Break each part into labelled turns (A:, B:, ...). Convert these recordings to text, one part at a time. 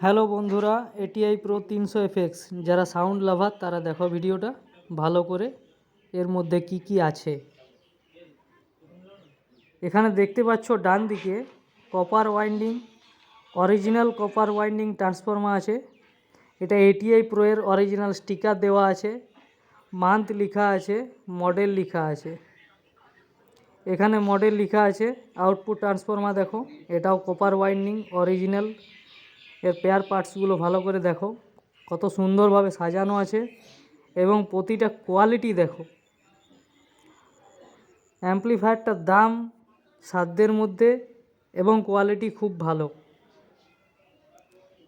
A: Hello বন্ধুরা, ATI pro 300 FX যারা sound লাভার তারা দেখো ভিডিওটা ভালো করে। এর মধ্যে কি কি আছে এখানে দেখতে পাচ্ছ। ডান দিকে copper winding, original copper winding transformer আছে। এটা এটিআই প্রো এর অরিজিনাল স্টিকার দেওয়া আছে, মান্থ লেখা আছে, মডেল লেখা আছে। এখানে মডেল লেখা আছে। আউটপুট ট্রান্সফরমার দেখো, এটাও কপার ওয়াইন্ডিং অরিজিনাল। এর পেয়ার পার্টসগুলো ভালো করে দেখো, কত সুন্দরভাবে সাজানো আছে এবং প্রতিটা কোয়ালিটি দেখো। অ্যাম্প্লিফায়ারটার দাম সাধ্যের মধ্যে এবং কোয়ালিটি খুব ভালো।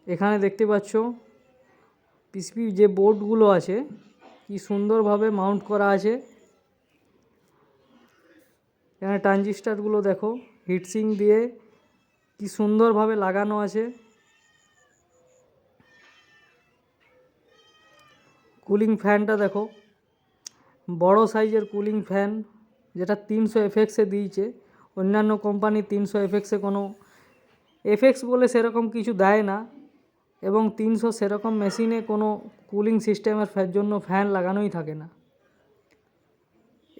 A: এখানে দেখতে পাচ্ছ পিসপি যে বোর্ডগুলো আছে কি সুন্দরভাবে মাউন্ট করা আছে। এখানে ট্রানজিস্টারগুলো দেখো হিটসিং দিয়ে কি সুন্দরভাবে লাগানো আছে। কুলিং ফ্যানটা দেখো, বড় সাইজের কুলিং ফ্যান, যেটা 300 FX দিয়েছে। অন্যান্য কোম্পানি 300 FX কোনো এফএক্স বলে সেরকম কিছু দেয় না, এবং 300 সেরকম মেশিনে কোনো কুলিং সিস্টেমের জন্য ফ্যান লাগানোই থাকে না।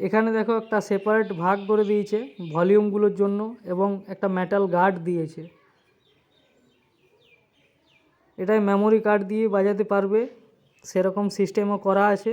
A: এখানে দেখো একটা সেপারেট ভাগ করে দিয়েছে ভলিউমগুলোর জন্য, এবং একটা মেটাল গার্ড দিয়েছে। এটাই মেমোরি কার্ড দিয়ে বাজাতে পারবে সেরকম সিস্টেমও করা আছে।